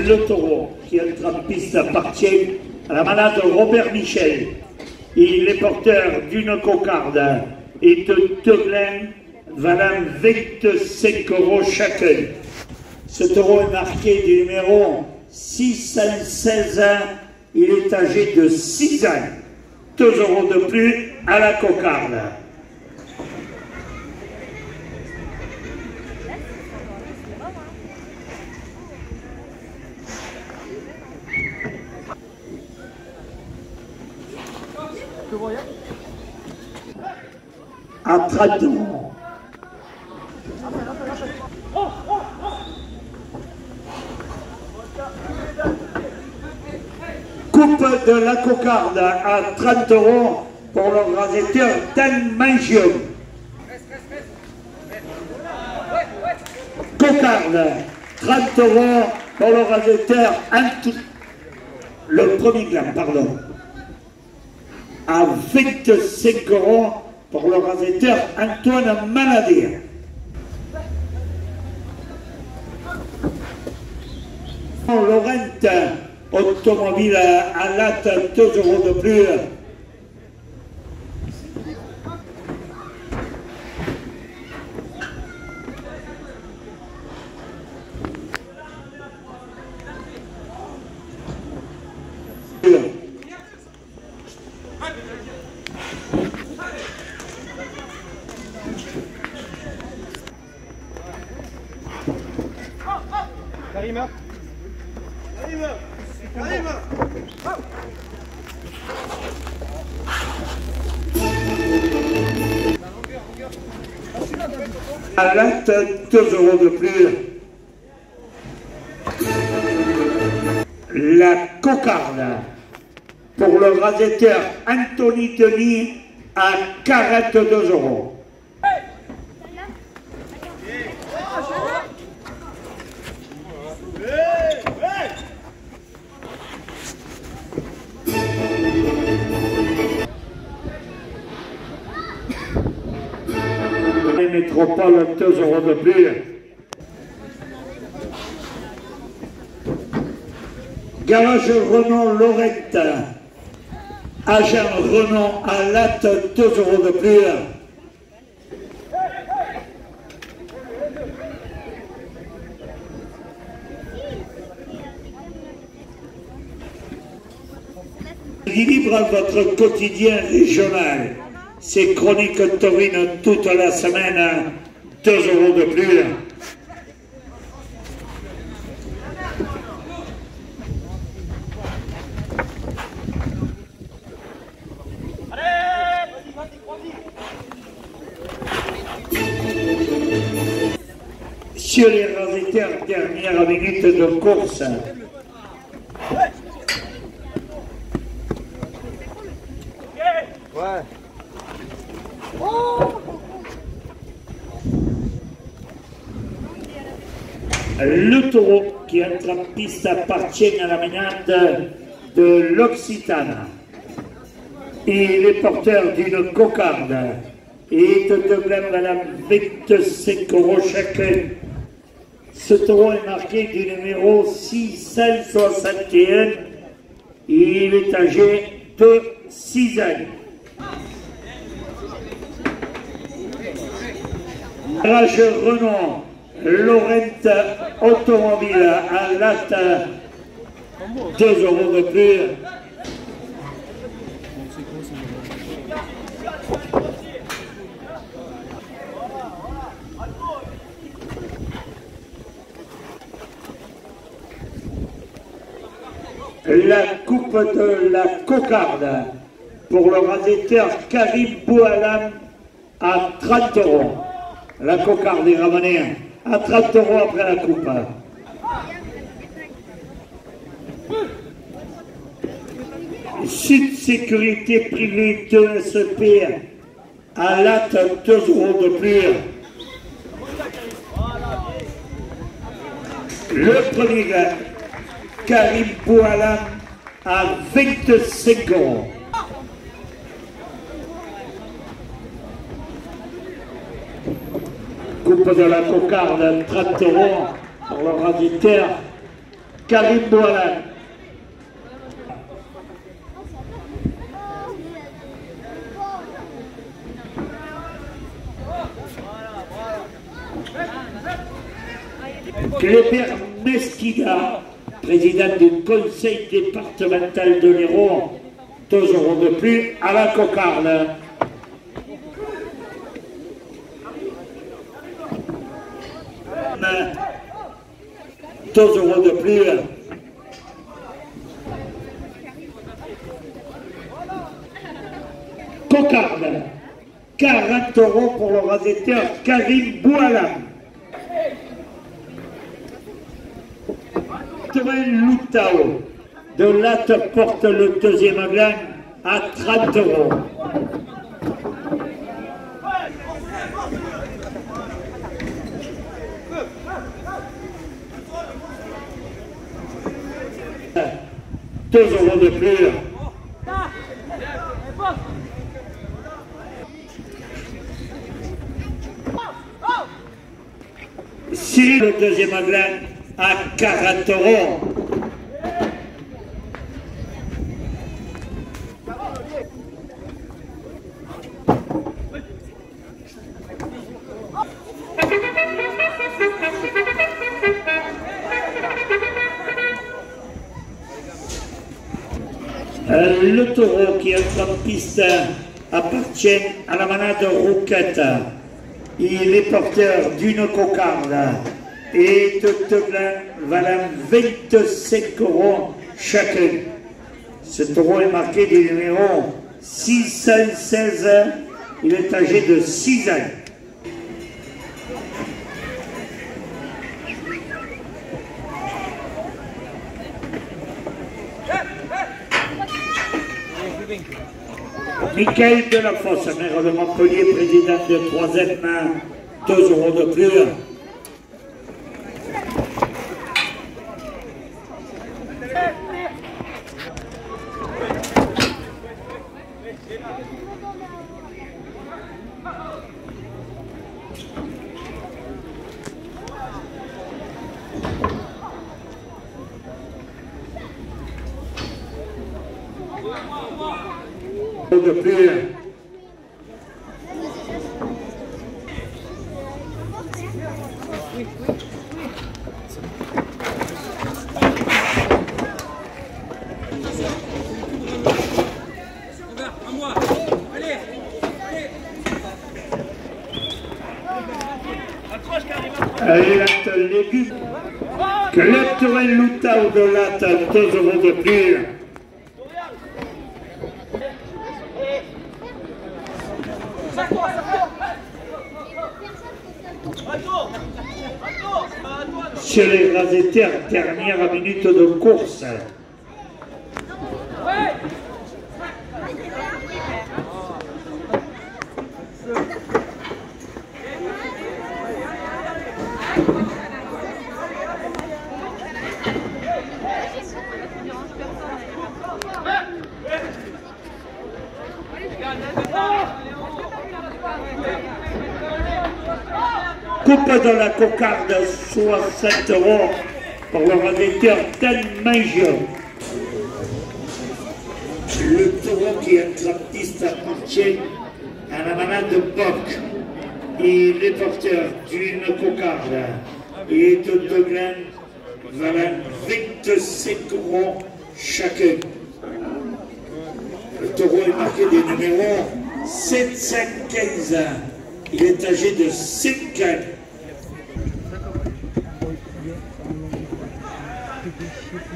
Le taureau qui entre en piste appartient à la malade Robert Michel. Il est porteur d'une cocarde et de deux glins valant 25 € chacun. Ce taureau est marqué du numéro 616 ans. Il est âgé de 6 ans. 2 € de plus à la cocarde. À 30 €. Coupe de la cocarde à 30 € pour le rasetteur Dan Mangium. Cocarde, 30 € pour le rasetteur le premier gland, pardon. À 25 € pour le rasetteur Antoine Manadier. Laurent, automobile à latte, 2 € de plus. Karima. Karima. Karima. À l'acte, 2 € de plus. La cocarde pour le rasetteur Anthony Denis à 42 €. Métropole, 2 € de plus. Garage Renault Lorette, agent Renault à latte, 2 € de plus. Équilibre votre quotidien régional. C'est chronique taurine toute la semaine, 2 € de plus. Sur les rasetteurs, dernière minute de course. Ouais. Le taureau qui entre en piste appartient à la ménade de l'Occitane. Il est porteur d'une cocarde et de deux glans à 25 € chacun. Ce taureau est marqué du numéro 661. Il est âgé de 6 ans. Garage Renault, Laurent automobile à latte, 2 € de plus. La coupe de la cocarde pour le rasetteur Karim Boualam à 30 €. La cocarde est ramenée à 30 € après la coupe. Sud Sécurité Privée 2SP à latte 2 € de plus. Le premier gars, Karim Boualam à 25 €. Coupe de la cocarde, 30 € pour le rasetteur Karim Boualam. Cléber Mesquida, président du conseil départemental de l'Hérault, 2 € de plus à la cocarde. Deux € de plus. Cocarde, 40 € pour le rasetteur Karim Boualam. Loutao de latte porte le deuxième gland à 30 €. Deux € de plus. Si le deuxième gland à 40 €. Le taureau qui entre en piste appartient à la manade Rouquette. Il est porteur d'une cocarde et de 2 glands valant 25 € chacun. Ce taureau est marqué du numéro 616. Il est âgé de 6 ans. Michael Delafosse, maire de Montpellier, président de 3e, 2 € de plus. De plus. Latte légumes. Cléber Loutao de latte, 2 € de plus. Chez les rasetteurs, dernière minute de course. Coupe de la cocarde, 60 € pour le rasetteur Dan Maggio. Le taureau qui entre en piste appartient à la manade de Boc. Il est porteur d'une cocarde et de 2 glands valant 25 € chacun. Le taureau est marqué des numéros 715. Il est âgé de 5 ans.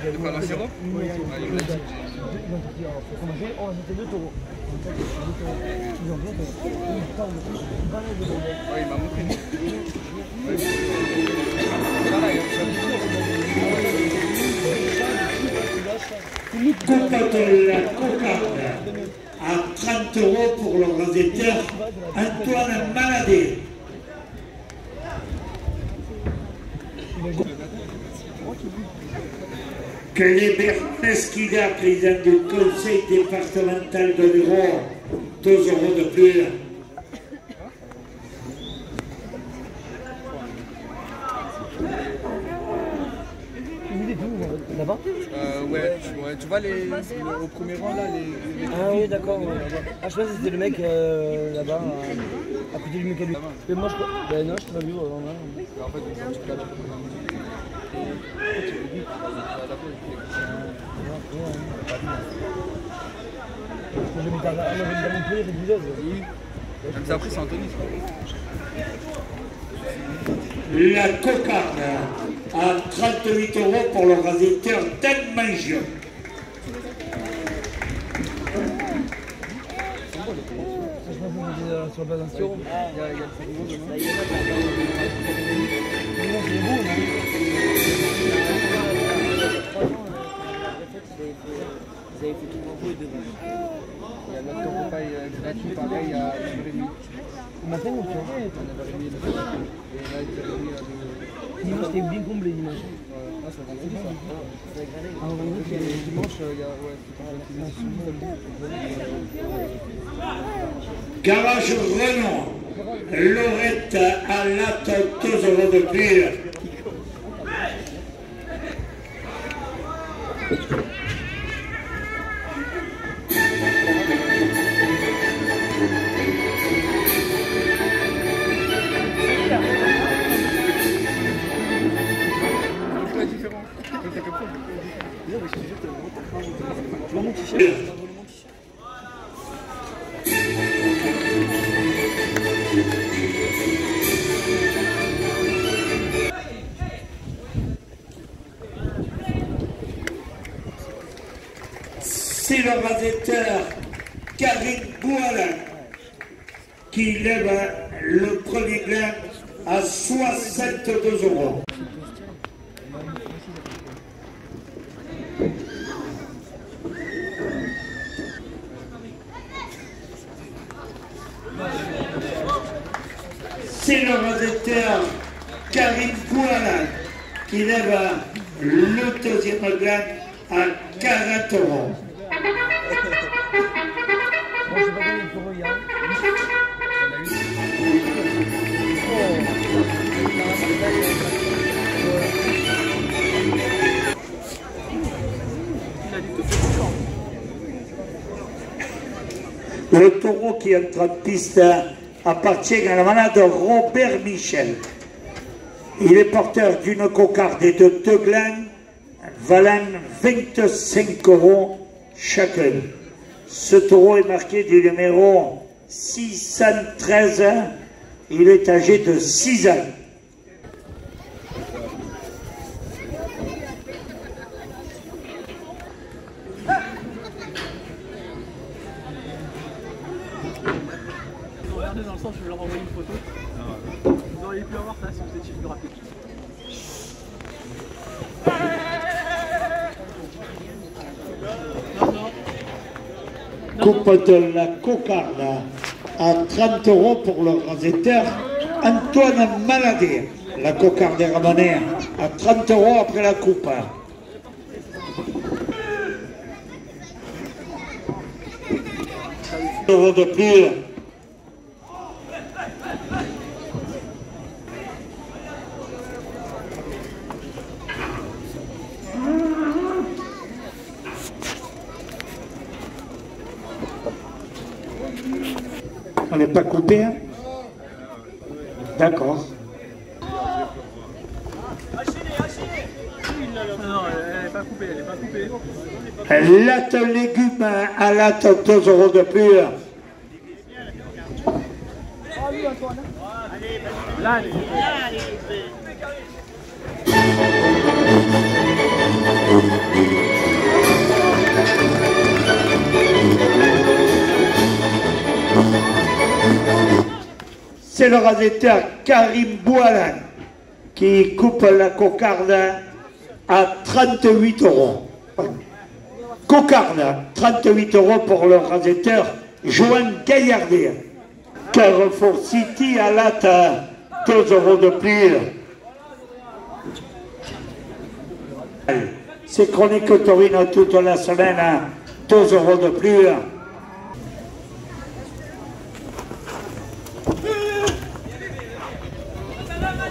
Tu vas passer bon? Oui, il m'a montré. Coupe de la cocarde à 30 € pour l'organisateur Antoine Maladé. Kléber Mesquida, président du conseil départemental de l'Hérault, 2 € de plus. Là-bas Ouais, tu vois au premier rang là, les... Ah oui, d'accord. Ah, je sais pas si c'était le mec là-bas, à côté du mécano. Mais moi, je crois. Ben non, je t'ai pas vu. En fait, tu peux la je vais dans mon pays, j'ai bougeuse. Oui. C'est après, c'est Anthony. La cocarde à 38 € pour l'organisateur d'Anne-Mangio. Sur la nation, il y a le football demain. Vous avez fait tout le bruit devant. Il y a notre copain gratuit pareil à 1h30. Le matin, on fait. Et là, il était réuni à Dimanche, c'était bien comblé dimanche. Ah, c'est vendredi ça. Ah, vendredi, Dimanche, il y a... Ouais, Garage Renault, Lorette à latte, 2 € de plus. C'est l'organisateur Karine Bouala qui lève le premier gland à 62 €. C'est l'organisateur Karine Bouala qui lève le deuxième gland à 40 €. Le taureau qui est en piste appartient à la malade Robert Michel. Il est porteur d'une cocarde et de 2 glands valant 25 € chacun. Ce taureau est marqué du numéro 613. Il est âgé de 6 ans. Regardez dans le sens où je leur envoie une photo. Vous auriez pu avoir ça si vous étiez plus rapide. Coupe de la cocarde à 30 € pour l'organisateur Antoine Maladé. La cocarde est ramenée à 30 € après la coupe. Euros de plus. On n'est pas coupé, hein? D'accord. Non, elle n'est pas coupée, elle n'est pas coupée. Latte légumes à latte, 2 € de plus. Là, elle est coupée. C'est le rasetteur Karim Boualan qui coupe la cocarde à 38 €. Cocarde, 38 € pour le rasetteur Joan Gaillardet. Carrefour City à Latte, 2 € de plus. C'est Chronique Torino toute la semaine, 2 € de plus.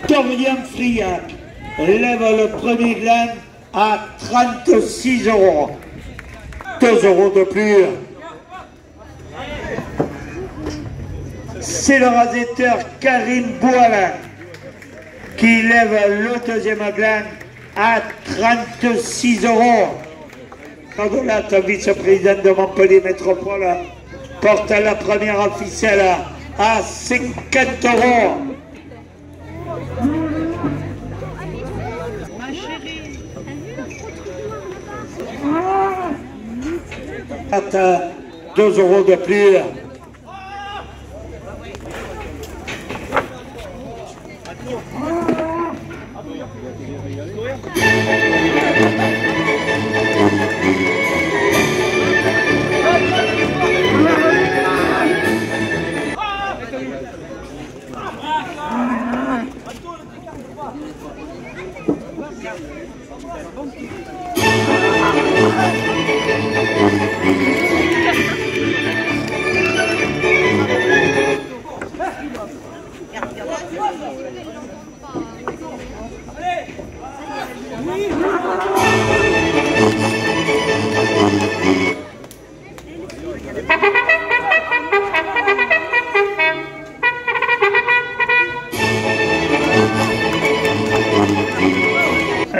Dorian Friac lève le premier gland à 36 €. 2 € de plus. C'est le rasetteur Karim Boualan qui lève le deuxième gland à 36 €. Candolat, vice-président de Montpellier Métropole, porte la première ficelle à 50 €. À 2 € de plus.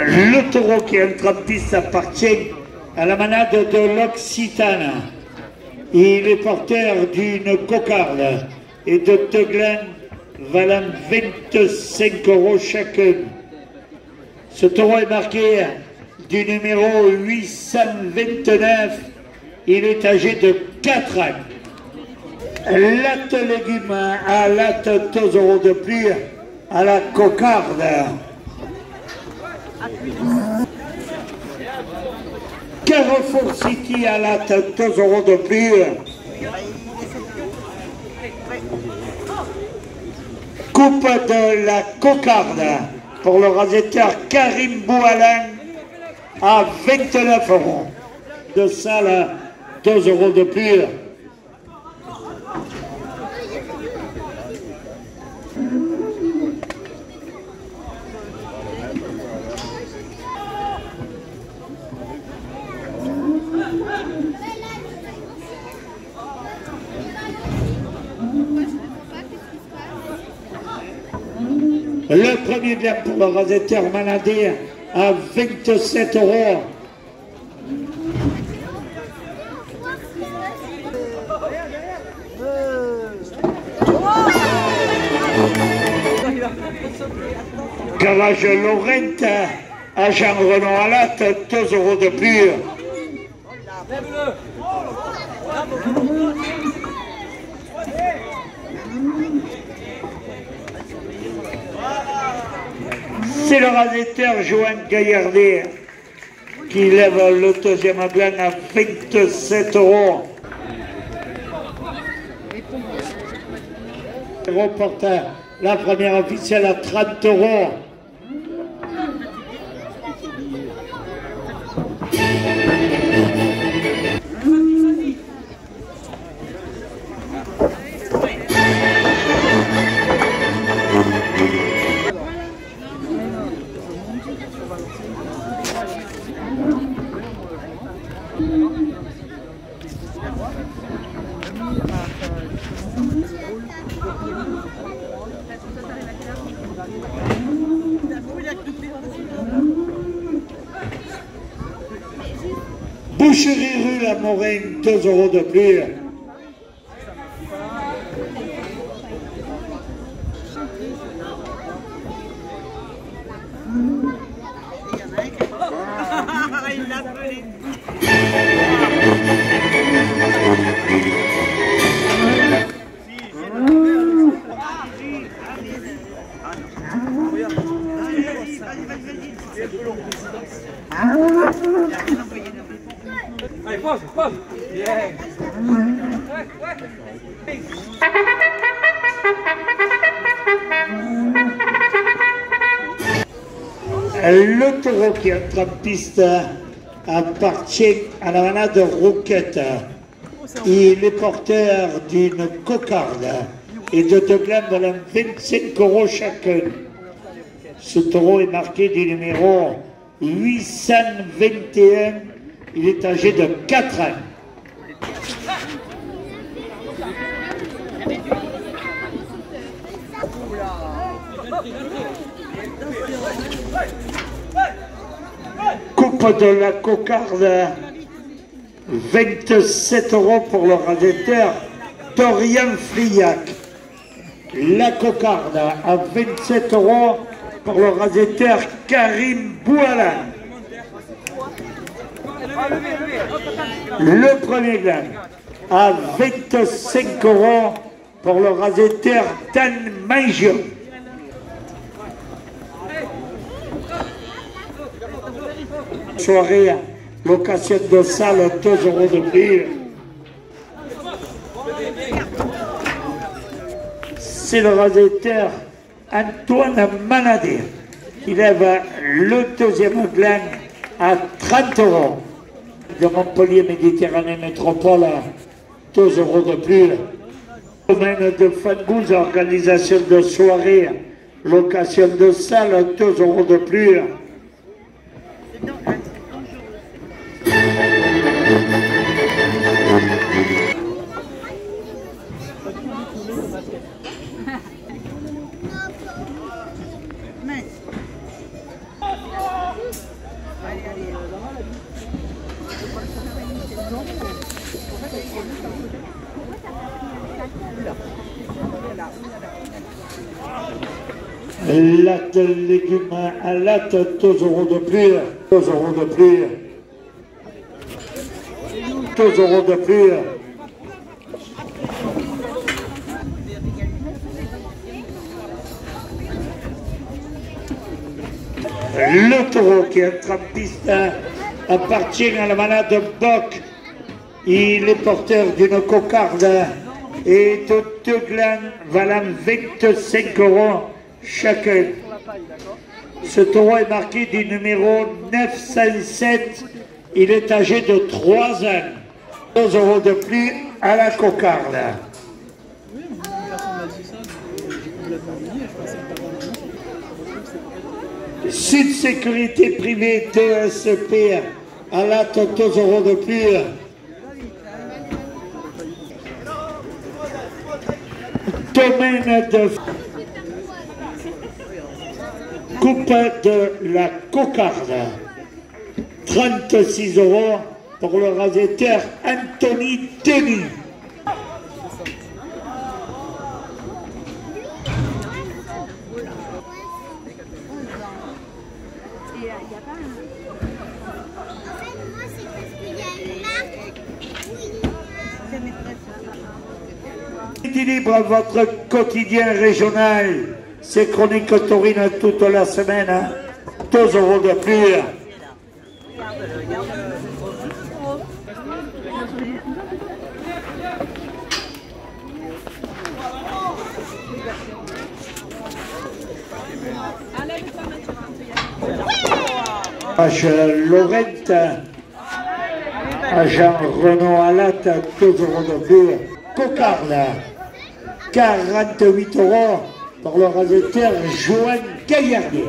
Le taureau qui est en piste appartient à la manade de l'Occitane. Il est porteur d'une cocarde et de 2 glands valant 25 € chacune. Ce taureau est marqué du numéro 829. Il est âgé de 4 ans. Latte légumes à latte, 2 € de plus à la cocarde. Carrefour City à latte, 2 € de plus. Coupe de la cocarde pour le rasetteur Karim Boualan à 29 €. De salle, 2 € de plus. Le premier bien pour le rasetteur Manadé à 27 €. Garage Laurent à Jean Renaud à latte, 2 € de plus. C'est le rasetteur Joan Gaillardet qui lève le deuxième gland à 27 €. Reporte la première officielle à 30 €. Boucherie rue La Moraine, 2 € de plus. Le taureau qui entre en piste appartient à la manade Rouquette. Il est porteur d'une cocarde et de deux glandes valant 25 € chacun. Ce taureau est marqué du numéro 821. Il est âgé de 4 ans. Coupe de la cocarde, 27 € pour le rasetteur Dorian Friac. La cocarde à 27 € pour le rasetteur Karim Bouala. Le premier gland à 25 € pour le rasetteur Dan Mangio. Soirée, location de salle, 2 € de plus. C'est le rasetteur Antoine Manadé qui lève le deuxième gland à 30 €. De Montpellier Méditerranée Métropole, 2 € de plus. Domaine de Fangouze, organisation de soirée, location de salle, 2 € de plus. Latte légumes à latte, 2 € de plus. 2 € de plus. 2 € de plus. Le taureau qui entre en piste appartient à la manade Boc. Il est porteur d'une cocarde et de 2 glands valant 25 € chacun. Ce taureau est marqué du numéro 907. Il est âgé de 3 ans. 2 € de plus à la cocarde. Sud Sécurité Privée TSP à latte, 2 € de plus. Domaine de coupe de la cocarde, 36 € pour le rasetteur Anthony Denis. Équilibre votre quotidien régional. C'est chronique taurine toute la semaine. 2 € de plus. H. Laurent, agent Renault à latte, 2 € de plus. Cocarde, 48 € pour le rasetteur Joanne Gaillardier.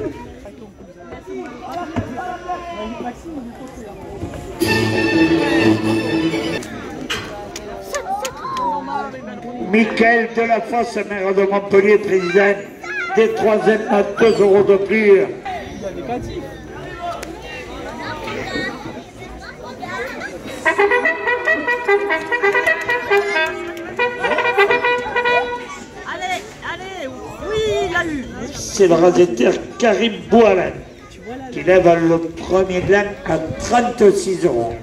Michael Delafosse, maire de Montpellier, président des 3e à 2 € de plus. C'est le rasetteur Karim Bouala qui lève le premier gland à 36 €.